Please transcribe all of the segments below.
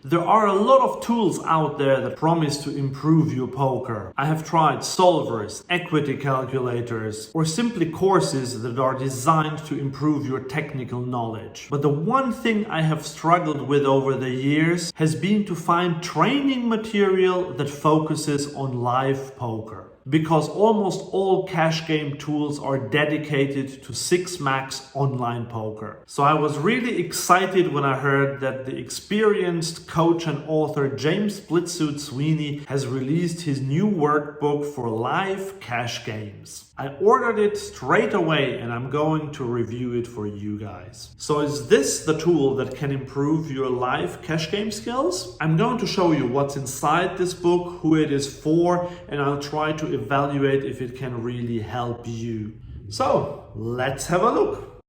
There are a lot of tools out there that promise to improve your poker. I have tried solvers, equity calculators, or simply courses that are designed to improve your technical knowledge. But the one thing I have struggled with over the years has been to find training material that focuses on live poker. Because almost all cash game tools are dedicated to 6-max online poker. So I was really excited when I heard that the experienced coach and author James Splitsuit Sweeney has released his new workbook for live cash games. I ordered it straight away and I'm going to review it for you guys. So is this the tool that can improve your live cash game skills? I'm going to show you what's inside this book, who it is for, and I'll try to evaluate if it can really help you. So let's have a look.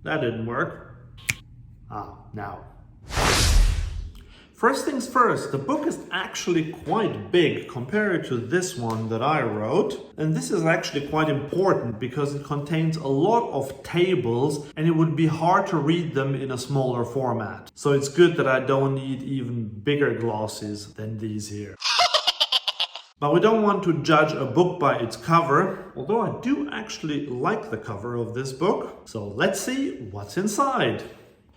That didn't work. Now. First things first, the book is actually quite big compared to this one that I wrote. And this is actually quite important because it contains a lot of tables and it would be hard to read them in a smaller format. So it's good that I don't need even bigger glosses than these here. But we don't want to judge a book by its cover, although I do actually like the cover of this book. So let's see what's inside.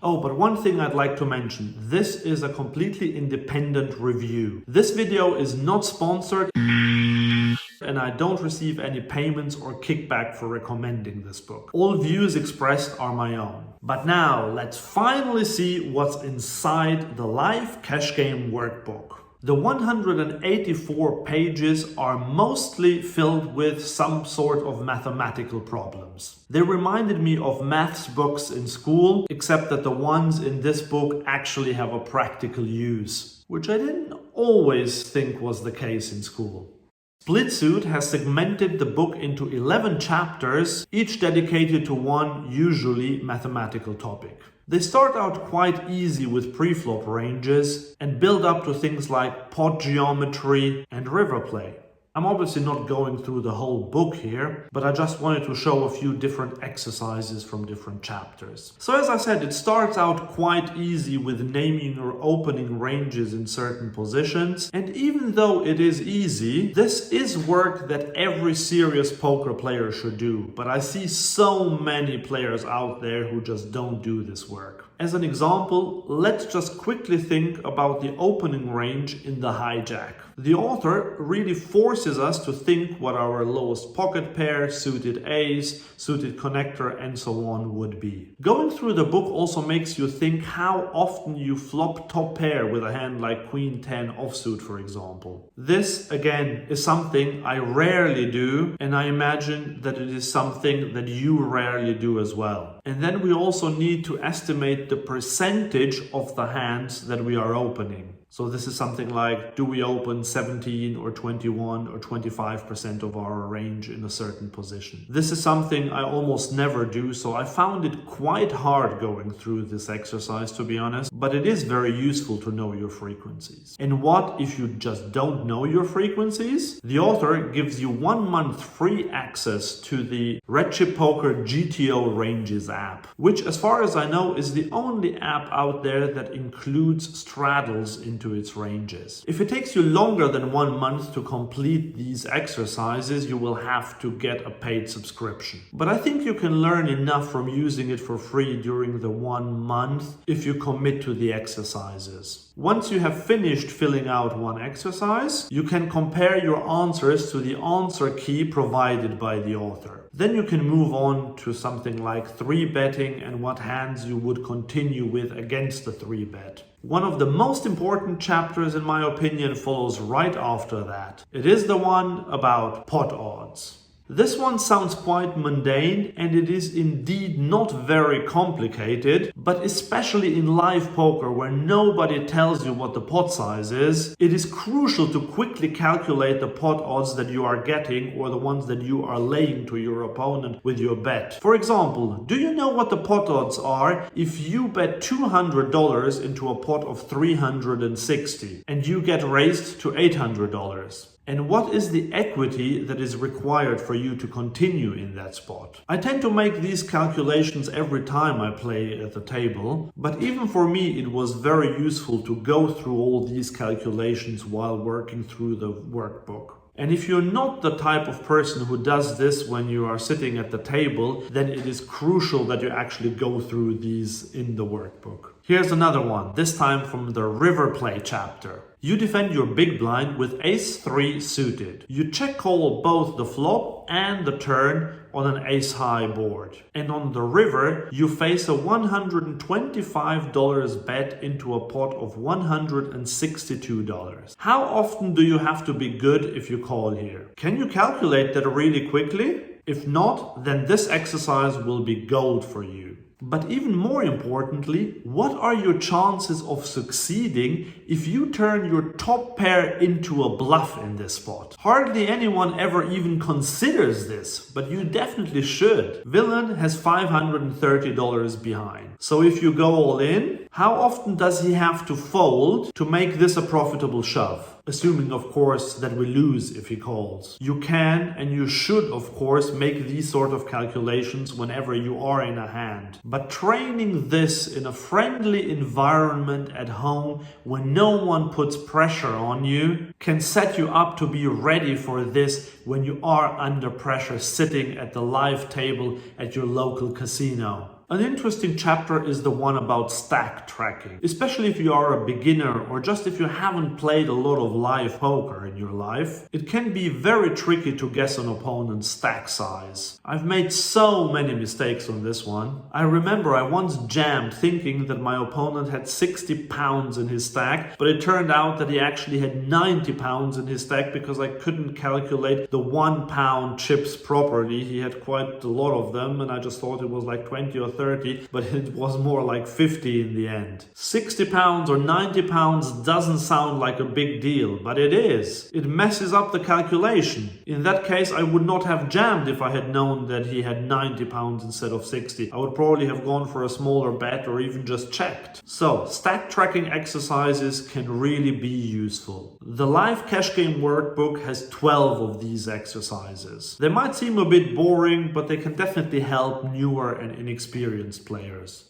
Oh, but one thing I'd like to mention, this is a completely independent review. This video is not sponsored and I don't receive any payments or kickback for recommending this book. All views expressed are my own. But now let's finally see what's inside the live cash game workbook. The 184 pages are mostly filled with some sort of mathematical problems. They reminded me of maths books in school, except that the ones in this book actually have a practical use, which I didn't always think was the case in school. Splitsuit has segmented the book into 11 chapters, each dedicated to one, usually mathematical topic. They start out quite easy with preflop ranges and build up to things like pot geometry and river play. I'm obviously not going through the whole book here, but I just wanted to show a few different exercises from different chapters. So as I said, it starts out quite easy with naming or opening ranges in certain positions. And even though it is easy, this is work that every serious poker player should do. But I see so many players out there who just don't do this work. As an example, let's just quickly think about the opening range in the hijack. The author really forces us to think what our lowest pocket pair, suited ace, suited connector, and so on would be. Going through the book also makes you think how often you flop top pair with a hand like Queen 10 offsuit, for example. This, again, is something I rarely do, and I imagine that it is something that you rarely do as well. And then we also need to estimate the percentage of the hands that we are opening. So this is something like, do we open 17 or 21 or 25% of our range in a certain position? This is something I almost never do, so I found it quite hard going through this exercise, to be honest, but it is very useful to know your frequencies. And what if you just don't know your frequencies? The author gives you 1 month free access to the Red Chip Poker GTO Ranges app, which, as far as I know, is the only app out there that includes straddles into its ranges. If it takes you longer than 1 month to complete these exercises, you will have to get a paid subscription. But I think you can learn enough from using it for free during the 1 month if you commit to the exercises. Once you have finished filling out one exercise, you can compare your answers to the answer key provided by the author. Then you can move on to something like 3-betting and what hands you would continue with against the 3-bet. One of the most important chapters, in my opinion, follows right after that. It is the one about pot odds. This one sounds quite mundane, and it is indeed not very complicated, but especially in live poker where nobody tells you what the pot size is, it is crucial to quickly calculate the pot odds that you are getting or the ones that you are laying to your opponent with your bet. For example, do you know what the pot odds are if you bet $200 into a pot of $360 and you get raised to $800? and what is the equity that is required for you to continue in that spot. I tend to make these calculations every time I play at the table, but even for me it was very useful to go through all these calculations while working through the workbook. And if you're not the type of person who does this when you are sitting at the table, then it is crucial that you actually go through these in the workbook. Here's another one, this time from the river play chapter. You defend your big blind with ace-3 suited. You check call both the flop and the turn on an ace-high board. And on the river, you face a $125 bet into a pot of $162. How often do you have to be good if you call here? Can you calculate that really quickly? If not, then this exercise will be gold for you. But even more importantly, what are your chances of succeeding if you turn your top pair into a bluff in this spot? Hardly anyone ever even considers this, but you definitely should. Villain has $530 behind. So if you go all in, how often does he have to fold to make this a profitable shove? Assuming, of course, that we lose if he calls. You can and you should, of course, make these sort of calculations whenever you are in a hand. But training this in a friendly environment at home when no one puts pressure on you can set you up to be ready for this when you are under pressure sitting at the live table at your local casino. An interesting chapter is the one about stack tracking, especially if you are a beginner or just if you haven't played a lot of live poker in your life. It can be very tricky to guess an opponent's stack size. I've made so many mistakes on this one. I remember I once jammed thinking that my opponent had 60 pounds in his stack, but it turned out that he actually had 90 pounds in his stack because I couldn't calculate the 1 pound chips properly. He had quite a lot of them and I just thought it was like 20 or 30, but it was more like 50 in the end. 60 pounds or 90 pounds doesn't sound like a big deal, but it is. It messes up the calculation. In that case, I would not have jammed if I had known that he had 90 pounds instead of 60. I would probably have gone for a smaller bet or even just checked. So, stack tracking exercises can really be useful. The live cash game workbook has 12 of these exercises. They might seem a bit boring, but they can definitely help newer and inexperienced players.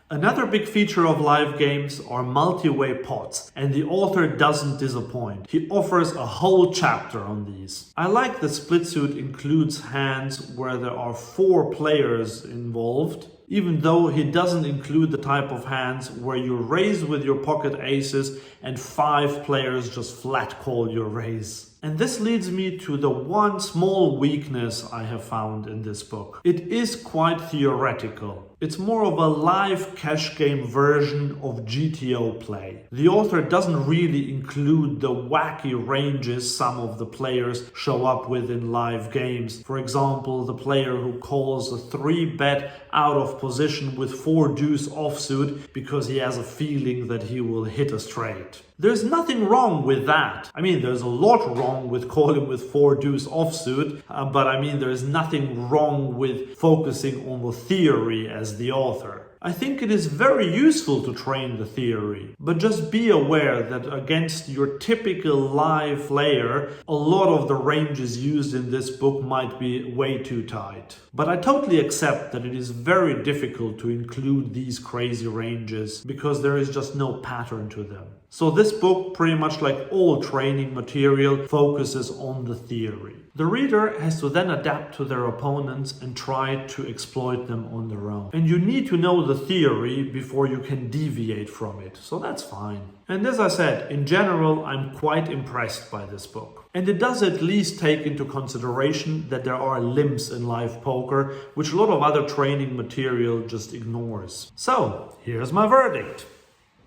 Another big feature of live games are multi-way pots, and the author doesn't disappoint. He offers a whole chapter on these. I like that Splitsuit includes hands where there are 4 players involved, even though he doesn't include the type of hands where you raise with your pocket aces and 5 players just flat call your raise. And this leads me to the one small weakness I have found in this book. It is quite theoretical. It's more of a live cash game version of GTO play. The author doesn't really include the wacky ranges some of the players show up with in live games. For example, the player who calls a 3-bet out of position with 4 deuce offsuit because he has a feeling that he will hit a straight. There's nothing wrong with that. I mean, there's a lot wrong with calling with 4 deuce offsuit, but I mean, there's nothing wrong with focusing on the theory as the author. I think it is very useful to train the theory, but just be aware that against your typical live player, a lot of the ranges used in this book might be way too tight. But I totally accept that it is very difficult to include these crazy ranges because there is just no pattern to them. So this book, pretty much like all training material, focuses on the theory. The reader has to then adapt to their opponents and try to exploit them on their own. And you need to know the theory before you can deviate from it, so that's fine. And as I said, in general, I'm quite impressed by this book. And it does at least take into consideration that there are limps in live poker, which a lot of other training material just ignores. So, here's my verdict.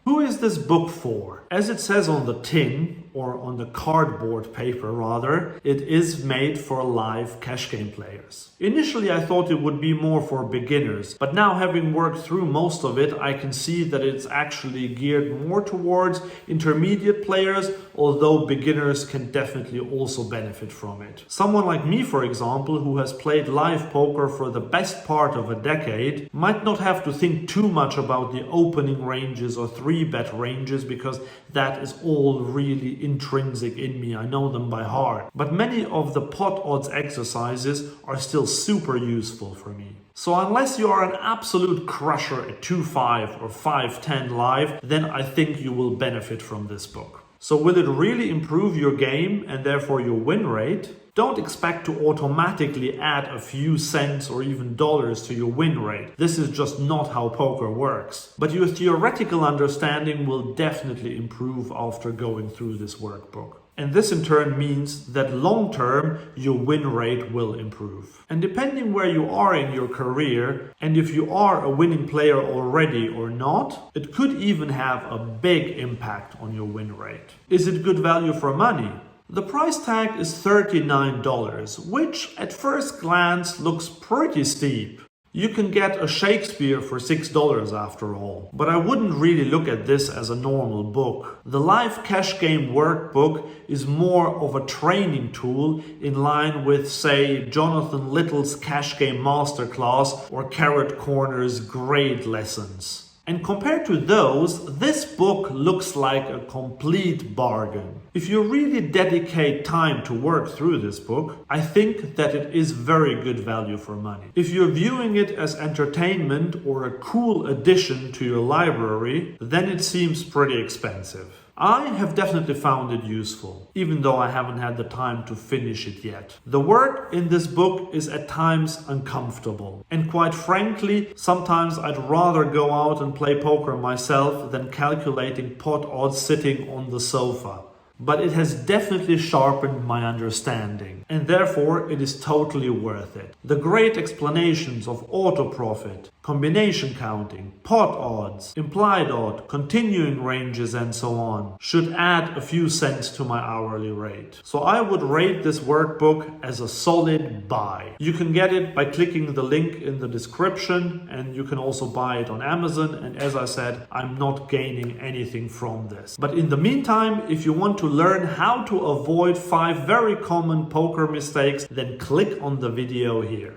Who is this book for? As it says on the tin, or on the cardboard paper rather, it is made for live cash game players. Initially I thought it would be more for beginners, but now having worked through most of it, I can see that it's actually geared more towards intermediate players, although beginners can definitely also benefit from it. Someone like me, for example, who has played live poker for the best part of a decade, might not have to think too much about the opening ranges or 3-bet ranges because that is all really intrinsic in me. I know them by heart. But many of the pot odds exercises are still super useful for me. So unless you are an absolute crusher at 2-5 or 5-10 live, then I think you will benefit from this book. So will it really improve your game and therefore your win rate? Don't expect to automatically add a few cents or even dollars to your win rate. This is just not how poker works. But your theoretical understanding will definitely improve after going through this workbook. And this in turn means that long term, your win rate will improve. And depending where you are in your career, and if you are a winning player already or not, it could even have a big impact on your win rate. Is it good value for money? The price tag is $39, which at first glance looks pretty steep. You can get a Shakespeare for $6 after all. But I wouldn't really look at this as a normal book. The Live Cash Game Workbook is more of a training tool in line with, say, Jonathan Little's Cash Game Masterclass or Carrot Corner's grade lessons. And compared to those, this book looks like a complete bargain. If you really dedicate time to work through this book, I think that it is very good value for money. If you're viewing it as entertainment or a cool addition to your library, then it seems pretty expensive. I have definitely found it useful, even though I haven't had the time to finish it yet. The work in this book is at times uncomfortable. And quite frankly, sometimes I'd rather go out and play poker myself than calculating pot odds sitting on the sofa. But it has definitely sharpened my understanding, and therefore it is totally worth it. The great explanations of auto profit, combination counting, pot odds, implied odd, continuing ranges and so on should add a few cents to my hourly rate. So I would rate this workbook as a solid buy. You can get it by clicking the link in the description, and you can also buy it on Amazon, and as I said, I'm not gaining anything from this. But in the meantime, if you want to learn how to avoid 5 very common poker mistakes, then click on the video here.